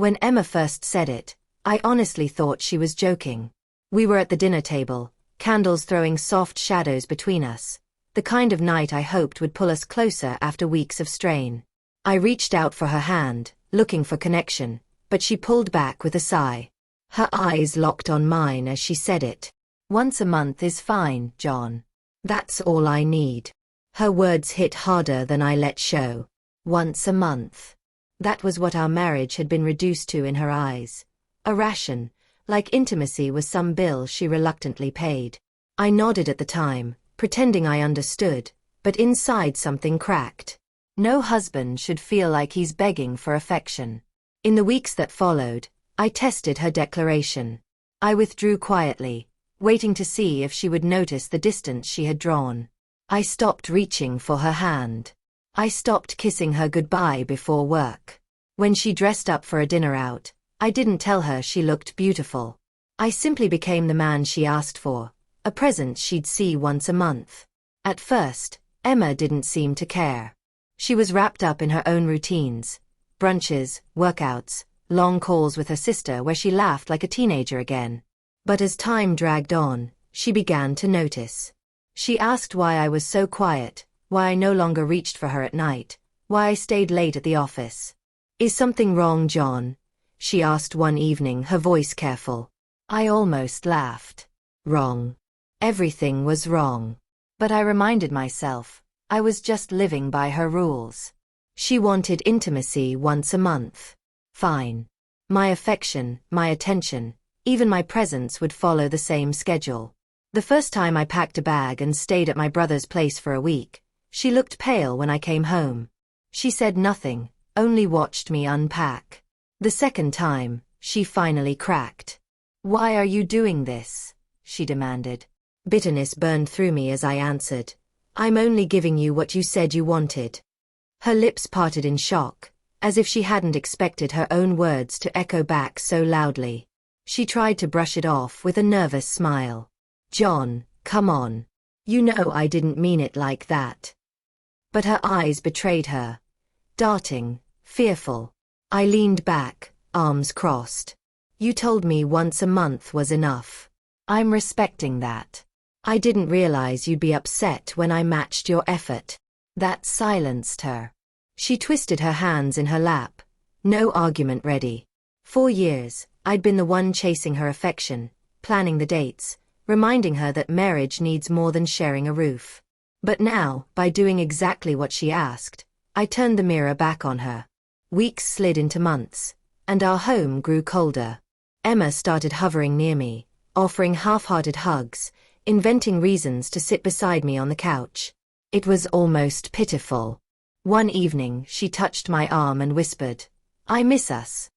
When Emma first said it, I honestly thought she was joking. We were at the dinner table, candles throwing soft shadows between us, the kind of night I hoped would pull us closer after weeks of strain. I reached out for her hand, looking for connection, but she pulled back with a sigh. Her eyes locked on mine as she said it. Once a month is fine, John. That's all I need. Her words hit harder than I let show. Once a month. That was what our marriage had been reduced to in her eyes. A ration, like intimacy was some bill she reluctantly paid. I nodded at the time, pretending I understood, but inside something cracked. No husband should feel like he's begging for affection. In the weeks that followed, I tested her declaration. I withdrew quietly, waiting to see if she would notice the distance she had drawn. I stopped reaching for her hand. I stopped kissing her goodbye before work. When she dressed up for a dinner out, I didn't tell her she looked beautiful. I simply became the man she asked for, a present she'd see once a month. At first, Emma didn't seem to care. She was wrapped up in her own routines, brunches, workouts, long calls with her sister where she laughed like a teenager again. But as time dragged on, she began to notice. She asked why I was so quiet, why I no longer reached for her at night, why I stayed late at the office. "Is something wrong, John?" she asked one evening, her voice careful. I almost laughed. Wrong. Everything was wrong. But I reminded myself, I was just living by her rules. She wanted intimacy once a month. Fine. My affection, my attention, even my presence would follow the same schedule. The first time I packed a bag and stayed at my brother's place for a week, she looked pale when I came home. She said nothing, only watched me unpack. The second time, she finally cracked. "Why are you doing this?" she demanded. Bitterness burned through me as I answered, "I'm only giving you what you said you wanted." Her lips parted in shock, as if she hadn't expected her own words to echo back so loudly. She tried to brush it off with a nervous smile. "John, come on. You know I didn't mean it like that." But her eyes betrayed her. Darting, fearful. I leaned back, arms crossed. "You told me once a month was enough. I'm respecting that. I didn't realize you'd be upset when I matched your effort." That silenced her. She twisted her hands in her lap. No argument ready. For years, I'd been the one chasing her affection, planning the dates, reminding her that marriage needs more than sharing a roof. But now, by doing exactly what she asked, I turned the mirror back on her. Weeks slid into months, and our home grew colder. Emma started hovering near me, offering half-hearted hugs, inventing reasons to sit beside me on the couch. It was almost pitiful. One evening, she touched my arm and whispered, "I miss us."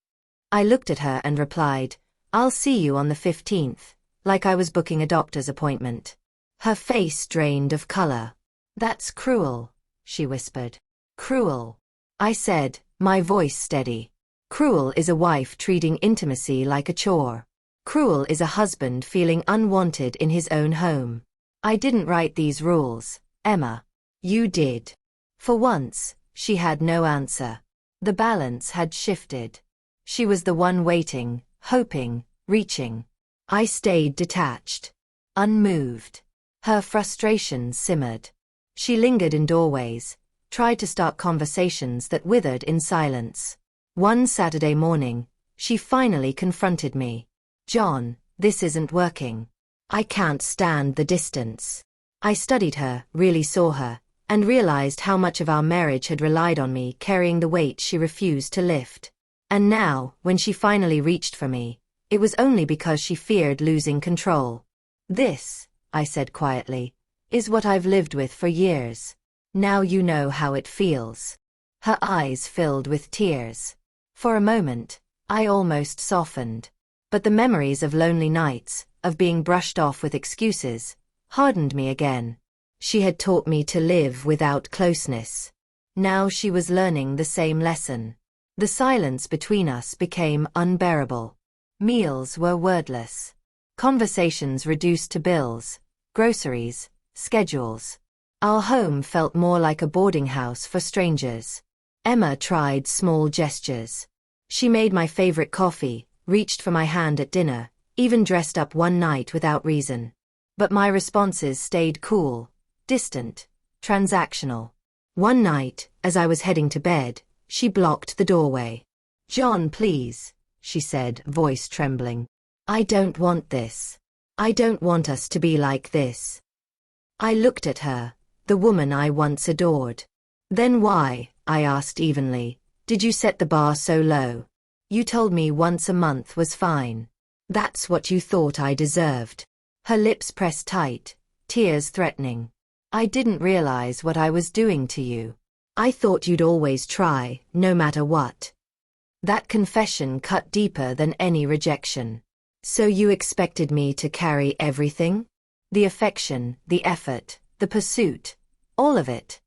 I looked at her and replied, "I'll see you on the 15th, like I was booking a doctor's appointment. Her face drained of color. "That's cruel," she whispered. "Cruel," I said, my voice steady. "Cruel is a wife treating intimacy like a chore. Cruel is a husband feeling unwanted in his own home. I didn't write these rules, Emma. You did." For once, she had no answer. The balance had shifted. She was the one waiting, hoping, reaching. I stayed detached, unmoved. Her frustration simmered. She lingered in doorways, tried to start conversations that withered in silence. One Saturday morning, she finally confronted me. "John, this isn't working. I can't stand the distance." I studied her, really saw her, and realized how much of our marriage had relied on me carrying the weight she refused to lift. And now, when she finally reached for me, it was only because she feared losing control. "This," I said quietly, "is what I've lived with for years. Now you know how it feels." Her eyes filled with tears. For a moment, I almost softened. But the memories of lonely nights, of being brushed off with excuses, hardened me again. She had taught me to live without closeness. Now she was learning the same lesson. The silence between us became unbearable. Meals were wordless. Conversations reduced to bills, groceries, schedules. Our home felt more like a boarding house for strangers. Emma tried small gestures. She made my favorite coffee, reached for my hand at dinner, even dressed up one night without reason. But my responses stayed cool, distant, transactional. One night, as I was heading to bed, she blocked the doorway. "John, please," she said, voice trembling. "I don't want this. I don't want us to be like this." I looked at her, the woman I once adored. "Then why," I asked evenly, "did you set the bar so low? You told me once a month was fine. That's what you thought I deserved." Her lips pressed tight, tears threatening. "I didn't realize what I was doing to you. I thought you'd always try, no matter what." That confession cut deeper than any rejection. "So you expected me to carry everything? The affection, the effort, the pursuit, all of it?"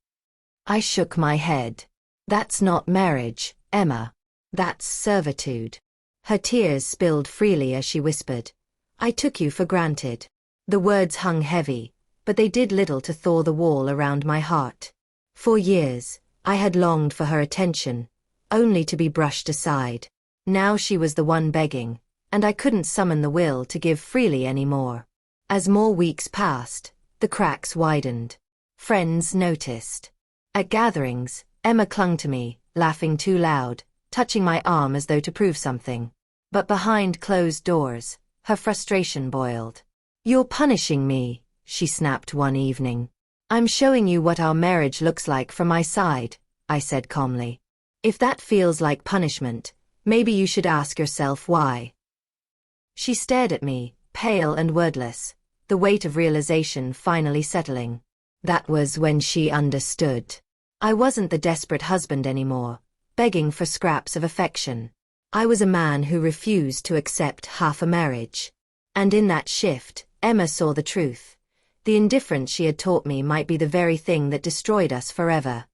I shook my head. "That's not marriage, Emma. That's servitude." Her tears spilled freely as she whispered, "I took you for granted." The words hung heavy, but they did little to thaw the wall around my heart. For years, I had longed for her attention, only to be brushed aside. Now she was the one begging, and I couldn't summon the will to give freely anymore. As more weeks passed, the cracks widened. Friends noticed. At gatherings, Emma clung to me, laughing too loud, touching my arm as though to prove something. But behind closed doors, her frustration boiled. "You're punishing me," she snapped one evening. "I'm showing you what our marriage looks like from my side," I said calmly. "If that feels like punishment, maybe you should ask yourself why." She stared at me, pale and wordless, the weight of realization finally settling. That was when she understood. I wasn't the desperate husband anymore, begging for scraps of affection. I was a man who refused to accept half a marriage. And in that shift, Emma saw the truth. The indifference she had taught me might be the very thing that destroyed us forever.